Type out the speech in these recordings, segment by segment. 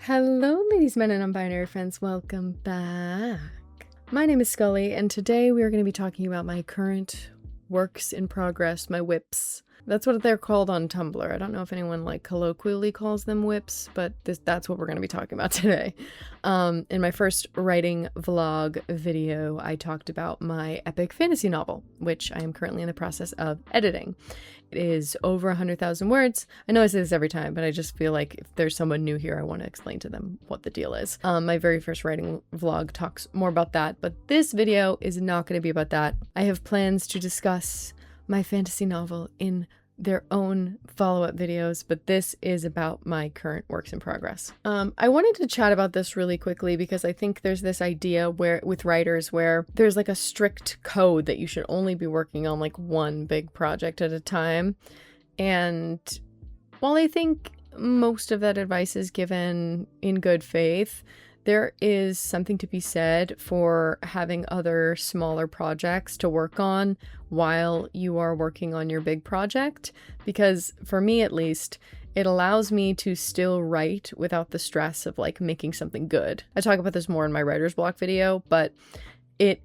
Hello, ladies, men, and non-binary friends. Welcome back. My name is Scully, and today we are going to be talking about my current works in progress, my whips. That's what they're called on Tumblr. I don't know if anyone colloquially calls them whips, but that's what we're going to be talking about today. In my first writing vlog video, I talked about my epic fantasy novel, which I am currently in the process of editing. It is over 100,000 words. I know I say this every time, but I just feel like if there's someone new here, I want to explain to them what the deal is. My very first writing vlog talks more about that, but this video is not going to be about that. I have plans to discuss my fantasy novel in their own follow-up videos, but this is about my current works in progress. I wanted to chat about this really quickly because I think there's this idea with writers where there's a strict code that you should only be working on one big project at a time. And while I think most of that advice is given in good faith, there is something to be said for having other smaller projects to work on while you are working on your big project, because for me at least, it allows me to still write without the stress of making something good. I talk about this more in my writer's block video, but it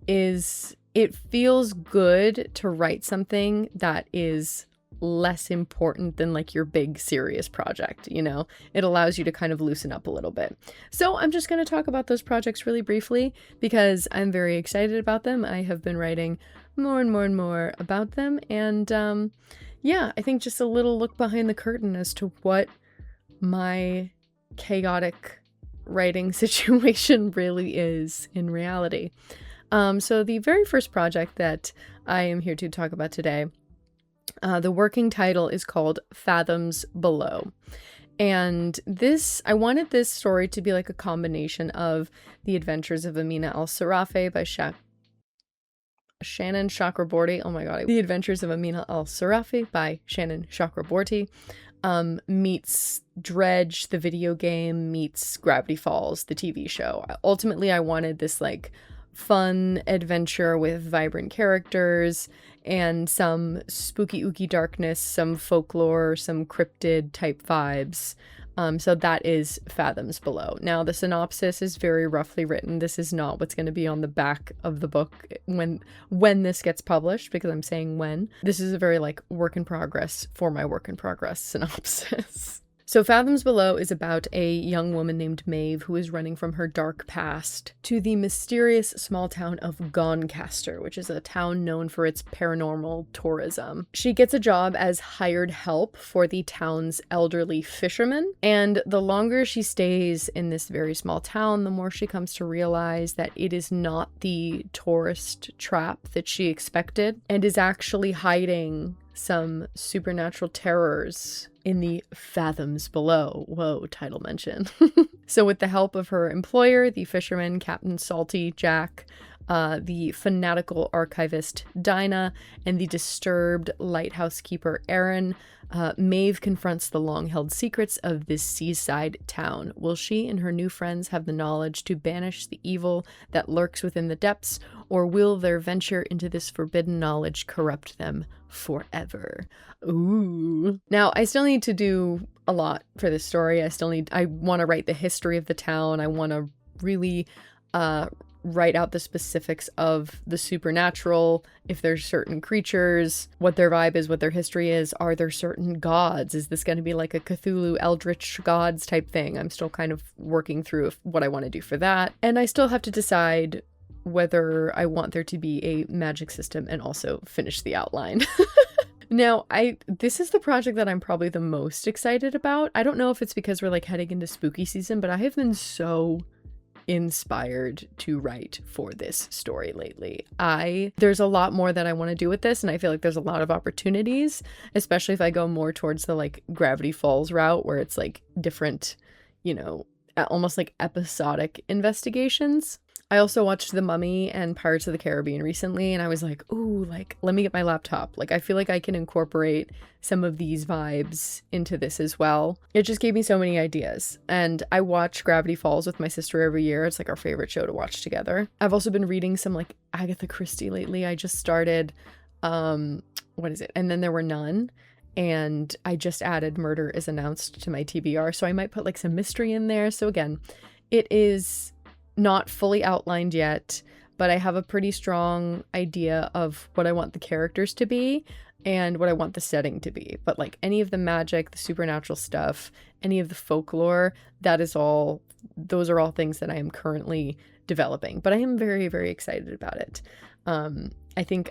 feels good to write something that is less important than your big serious project, It allows you to kind of loosen up a little bit. So I'm just going to talk about those projects really briefly because I'm very excited about them. I have been writing more and more and more about them, and yeah, I think just a little look behind the curtain as to what my chaotic writing situation really is in reality. So the very first project that I am here to talk about today, the working title is called Fathoms Below. And I wanted this story to be a combination of The Adventures of Amina al-Sarafi by Shannon Chakraborty. Oh my god. The Adventures of Amina al-Sarafi by Shannon Chakraborty meets Dredge, the video game, meets Gravity Falls, the TV show. Ultimately, I wanted this fun adventure with vibrant characters and some spooky ooky darkness, some folklore, some cryptid type vibes. So that is Fathoms Below. Now, the synopsis is very roughly written. This is not what's going to be on the back of the book when this gets published, because I'm saying when. This is a very work in progress for my work in progress synopsis. So Fathoms Below is about a young woman named Maeve who is running from her dark past to the mysterious small town of Goncaster, which is a town known for its paranormal tourism. She gets a job as hired help for the town's elderly fishermen, and the longer she stays in this very small town, the more she comes to realize that it is not the tourist trap that she expected, and is actually hiding some supernatural terrors in the Fathoms Below. Whoa, title mention. So with the help of her employer, the fisherman, Captain Salty Jack, the fanatical archivist Dinah, and the disturbed lighthouse keeper Aaron, Maeve confronts the long-held secrets of this seaside town. Will she and her new friends have the knowledge to banish the evil that lurks within the depths, or will their venture into this forbidden knowledge corrupt them forever? Ooh. Now, I still need to do a lot for this story. I want to write the history of the town. I want to really write out the specifics of the supernatural, if there's certain creatures, what their vibe is, what their history is. Are there certain gods? Is this going to be a Cthulhu Eldritch gods type thing? I'm still kind of working through what I want to do for that. And I still have to decide whether I want there to be a magic system and also finish the outline. Now, this is the project that I'm probably the most excited about. I don't know if it's because we're heading into spooky season, but I have been so inspired to write for this story lately. There's a lot more that I want to do with this, and I feel like there's a lot of opportunities, especially if I go more towards the Gravity Falls route, where it's different, almost episodic investigations. I also watched The Mummy and Pirates of the Caribbean recently, and I was ooh, let me get my laptop. I feel like I can incorporate some of these vibes into this as well. It just gave me so many ideas. And I watch Gravity Falls with my sister every year. It's our favorite show to watch together. I've also been reading some Agatha Christie lately. I just started, what is it? And Then There Were None. and I just added Murder is Announced to my TBR, so I might put like some mystery in there. So again, it is not fully outlined yet, but I have a pretty strong idea of what I want the characters to be and what I want the setting to be. But like any of the magic, the supernatural stuff, any of the folklore, those are all things that I am currently developing. But I am very, very excited about it. I think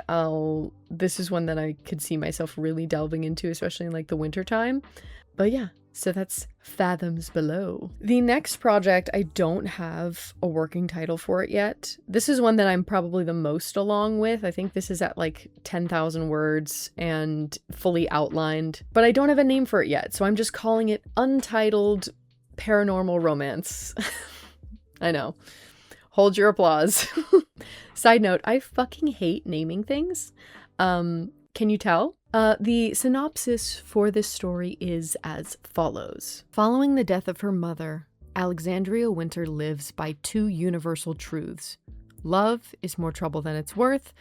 this is one that I could see myself really delving into, especially in like the winter time. But yeah, so that's Fathoms Below. The next project, I don't have a working title for it yet. This is one that I'm probably the most along with. I think this is at like 10,000 words and fully outlined, but I don't have a name for it yet. So I'm just calling it Untitled Paranormal Romance. I know. Hold your applause. Side note, I fucking hate naming things. Can you tell? The synopsis for this story is as follows. Following the death of her mother, Alexandria Winter lives by two universal truths. Love is more trouble than it's worth,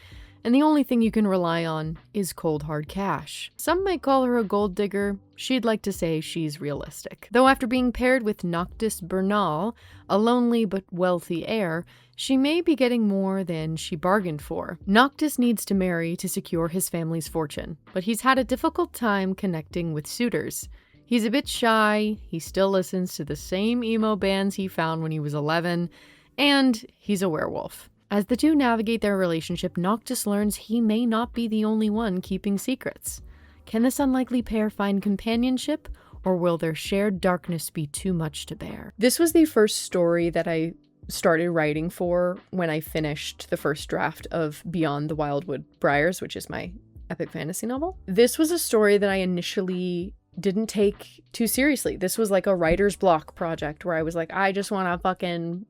and the only thing you can rely on is cold hard cash. Some might call her a gold digger. She'd like to say she's realistic. Though after being paired with Noctis Bernal, a lonely but wealthy heir, she may be getting more than she bargained for. Noctis needs to marry to secure his family's fortune, but he's had a difficult time connecting with suitors. He's a bit shy, he still listens to the same emo bands he found when he was 11, and he's a werewolf. As the two navigate their relationship, Noctis learns he may not be the only one keeping secrets. Can this unlikely pair find companionship, or will their shared darkness be too much to bear? This was the first story that I started writing for when I finished the first draft of Beyond the Wildwood Briars, which is my epic fantasy novel. This was a story that I initially didn't take too seriously. This was like a writer's block project where I was like, I just want to fucking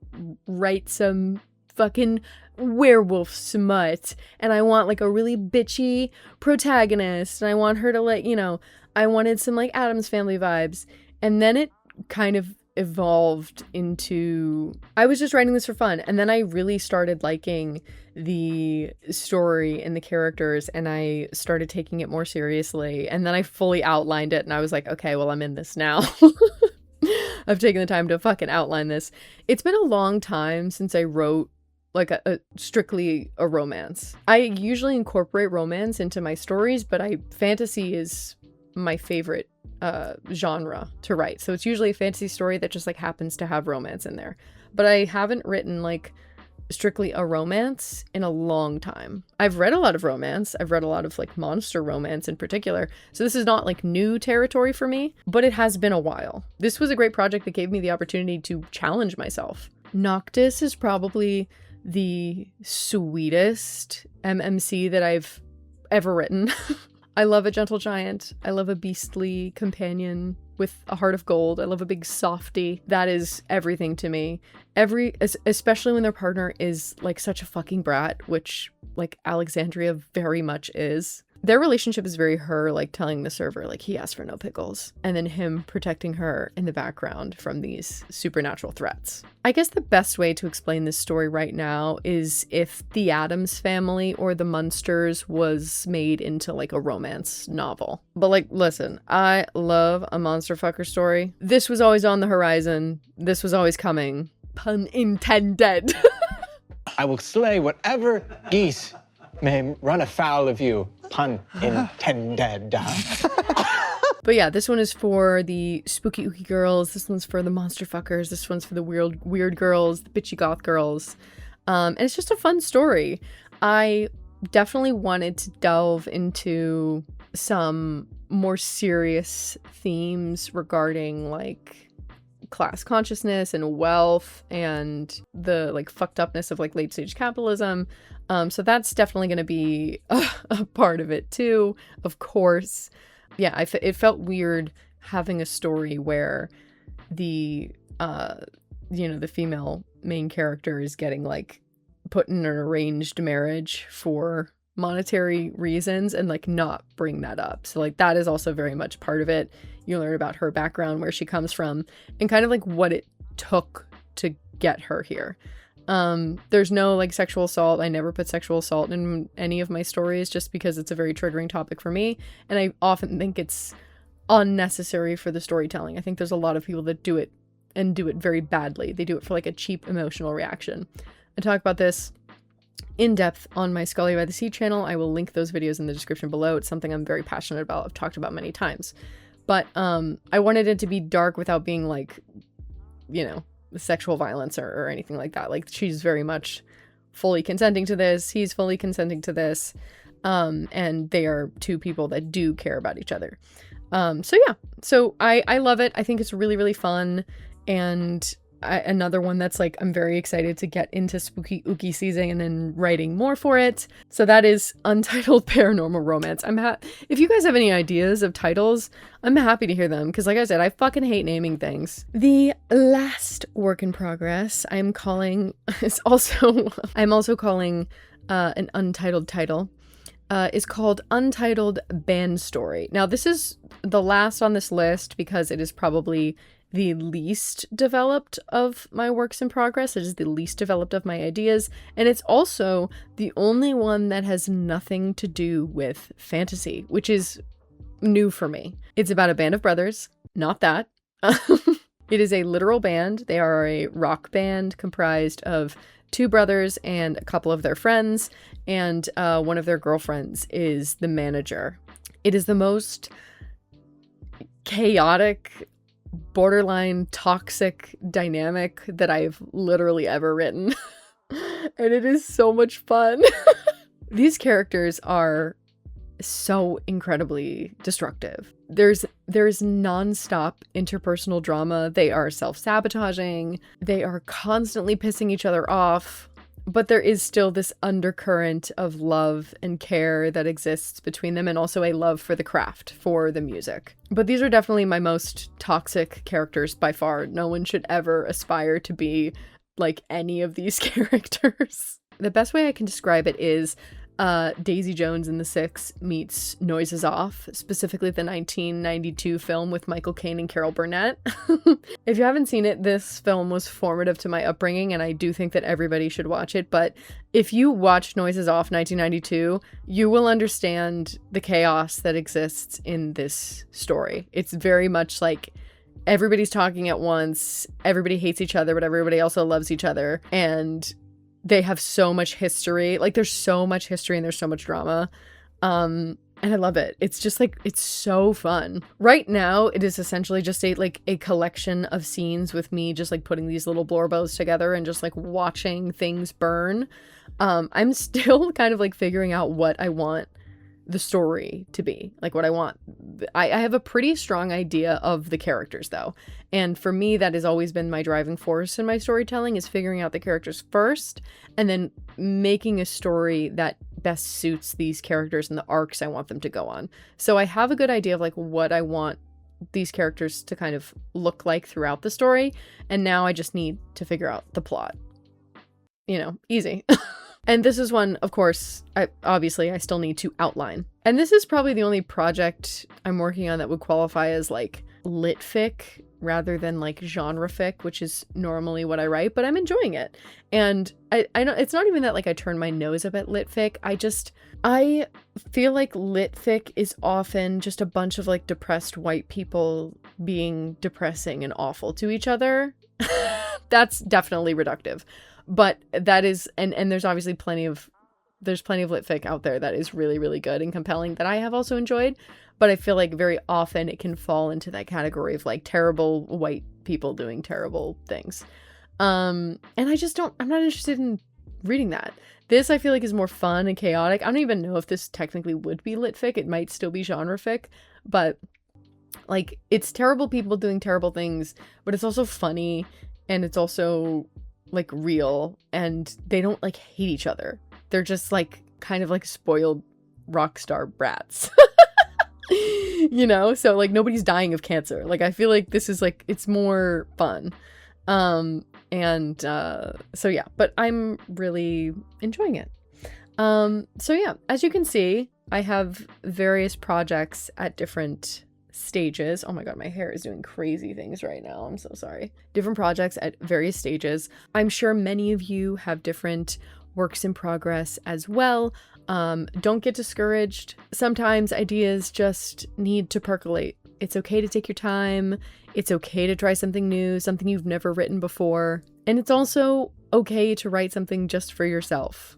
write some fucking werewolf smut, and I want like a really bitchy protagonist, and I want her to like, I wanted some like Addams Family vibes. And then it kind of evolved into, I was just writing this for fun, and then I really started liking the story and the characters, and I started taking it more seriously, and then I fully outlined it, and I was like, okay, well, I'm in this now. I've taken the time to fucking outline this. It's been a long time since I wrote like a strictly a romance. I usually incorporate romance into my stories, but fantasy is my favorite genre to write. So it's usually a fantasy story that just like happens to have romance in there. But I haven't written like strictly a romance in a long time. I've read a lot of romance. I've read a lot of like monster romance in particular. So this is not like new territory for me, but it has been a while. This was a great project that gave me the opportunity to challenge myself. Noctis is probably the sweetest MMC that I've ever written. I love a gentle giant. I love a beastly companion with a heart of gold. I love a big softie. That is everything to me. Especially when their partner is like such a fucking brat, which like Alexandria very much is. Their relationship is very her like telling the server like he asked for no pickles, and then him protecting her in the background from these supernatural threats. I guess the best way to explain this story right now is if the Addams Family or the Munsters was made into like a romance novel. But like, listen, I love a monster fucker story. This was always on the horizon. This was always coming. Pun intended. I will slay whatever geese may run afoul of you. Pun intended. But yeah, this one is for the spooky ooky girls. This one's for the monster fuckers. This one's for the weird girls, the bitchy goth girls. And it's just a fun story. I definitely wanted to delve into some more serious themes regarding like class consciousness and wealth and the like fucked upness of like late stage capitalism. So that's definitely going to be a part of it too, of course. Yeah, it felt weird having a story where the female main character is getting like put in an arranged marriage for monetary reasons and like not bring that up. So like that is also very much part of it. You learn about her background, where she comes from, and kind of like what it took to get her here. There's no like sexual assault. I never put sexual assault in any of my stories just because it's a very triggering topic for me. And I often think it's unnecessary for the storytelling. I think there's a lot of people that do it and do it very badly. They do it for like a cheap emotional reaction. I talk about this in depth on my Scully by the Sea channel. I will link those videos in the description below. It's something I'm very passionate about. I've talked about many times. But I wanted it to be dark without being like, you know, sexual violence or anything like that. Like, she's very much fully consenting to this. He's fully consenting to this. And they are two people that do care about each other. So yeah, so I love it. I think it's really, really fun. And another one that's like, I'm very excited to get into spooky ooky season and writing more for it. So that is Untitled Paranormal Romance. If you guys have any ideas of titles, I'm happy to hear them. Cause like I said, I fucking hate naming things. The last work in progress I'm calling I'm also calling an untitled title. Is called Untitled Band Story. Now, this is the last on this list because it is probably the least developed of my works in progress. It is the least developed of my ideas, and it's also the only one that has nothing to do with fantasy, which is new for me. It's about a band of brothers, not that. It is a literal band. They are a rock band comprised of two brothers and a couple of their friends, and one of their girlfriends is the manager. It is the most chaotic, borderline toxic dynamic that I've literally ever written. And it is so much fun. These characters are so incredibly destructive. There's nonstop interpersonal drama. They are self-sabotaging. They are constantly pissing each other off. But there is still this undercurrent of love and care that exists between them, and also a love for the craft, for the music. But these are definitely my most toxic characters by far. No one should ever aspire to be like any of these characters. The best way I can describe it is Daisy Jones and the Six meets Noises Off, specifically the 1992 film with Michael Caine and Carol Burnett. If you haven't seen it, this film was formative to my upbringing, and I do think that everybody should watch it. But if you watch Noises Off 1992, you will understand the chaos that exists in this story. It's very much like everybody's talking at once, everybody hates each other, but everybody also loves each other, and they have so much history. Like, there's so much history and there's so much drama. And I love it. It's just like, it's so fun. Right now, it is essentially just a collection of scenes with me just like putting these little blorbos together and just like watching things burn. I'm still kind of like figuring out what I want the story to be, like what I want. I have a pretty strong idea of the characters though, and for me that has always been my driving force in my storytelling, is figuring out the characters first and then making a story that best suits these characters and the arcs I want them to go on. So I have a good idea of like what I want these characters to kind of look like throughout the story, and now I just need to figure out the plot. You know, easy. And this is one, of course, I still need to outline. And this is probably the only project I'm working on that would qualify as like lit fic rather than like genre fic, which is normally what I write, but I'm enjoying it. And I know it's not even that like I turn my nose up at lit fic. I feel like lit fic is often just a bunch of like depressed white people being depressing and awful to each other. That's definitely reductive. But that is, and there's obviously plenty of lit fic out there that is really, really good and compelling that I have also enjoyed. But I feel like very often it can fall into that category of like terrible white people doing terrible things. And I'm not interested in reading that. This I feel like is more fun and chaotic. I don't even know if this technically would be lit fic. It might still be genre fic, but like it's terrible people doing terrible things, but it's also funny and it's also like real, and they don't like hate each other. They're just like kind of like spoiled rock star brats. You know, so like nobody's dying of cancer. Like I feel like this is like, it's more fun. So yeah, but I'm really enjoying it. So yeah, as you can see, I have various projects at different stages. Oh my god, my hair is doing crazy things right now. I'm so sorry. Different projects at various stages. I'm sure many of you have different works in progress as well. Don't get discouraged. Sometimes ideas just need to percolate. It's okay to take your time. It's okay to try something new, something you've never written before. And it's also okay to write something just for yourself.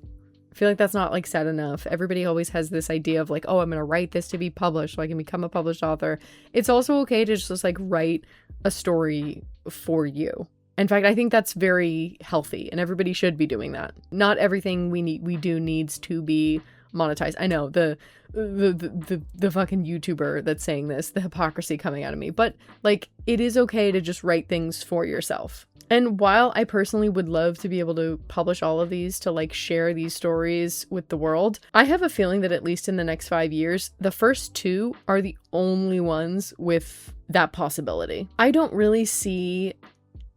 I feel like that's not like said enough. Everybody always has this idea of like, oh, I'm going to write this to be published so I can become a published author. It's also okay to just like write a story for you. In fact, I think that's very healthy and everybody should be doing that. Not everything we do needs to be monetized. I know the fucking YouTuber that's saying this, the hypocrisy coming out of me, but like it is okay to just write things for yourself. And while I personally would love to be able to publish all of these to like share these stories with the world, I have a feeling that at least in the next 5 years, the first 2 are the only ones with that possibility. I don't really see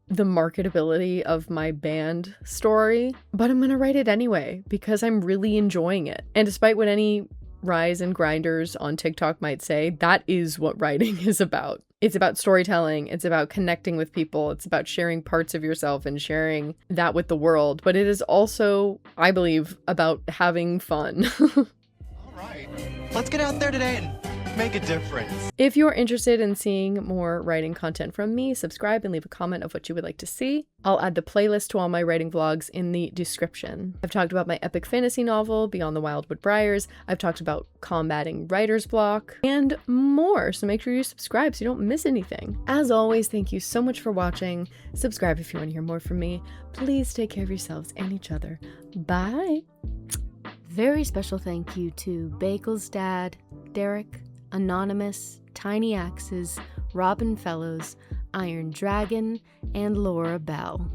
the marketability of my band story, but I'm gonna write it anyway because I'm really enjoying it. And despite what any rise and grinders on TikTok might say, that is what writing is about. It's about storytelling, it's about connecting with people, it's about sharing parts of yourself and sharing that with the world, but it is also, I believe, about having fun. All right, let's get out there today and make a difference. If you're interested in seeing more writing content from me, subscribe and leave a comment of what you would like to see. I'll add the playlist to all my writing vlogs in the description. I've talked about my epic fantasy novel, Beyond the Wildwood Briars. I've talked about combating writer's block and more, so make sure you subscribe so you don't miss anything. As always, thank you so much for watching. Subscribe if you want to hear more from me. Please take care of yourselves and each other. Bye! Very special thank you to Bagel's dad, Derek, Anonymous, Tiny Axes, Robin Fellows, Iron Dragon, and Laura Bell.